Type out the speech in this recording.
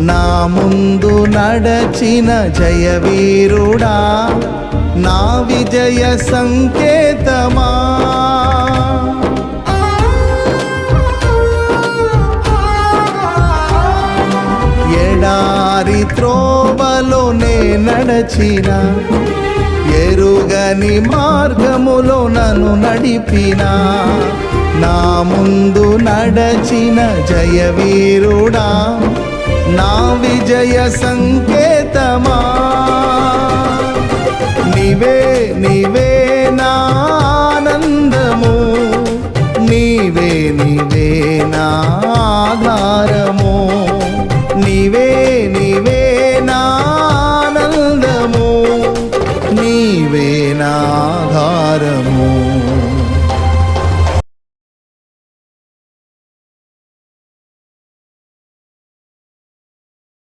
నా ముందు నడచిన జయవీరుడా, నా విజయ సంకేతమా. ఎడారి త్రోవలో నే నడచిన, ఎరుగని మార్గములో నన్ను నడిపిన, నా ముందు నడచిన జయవీరుడా, నా విజయ సంకేతమా. నీవే నీవే నా ఆనందము, నీవే నీవే నా ఆధారము, నీవే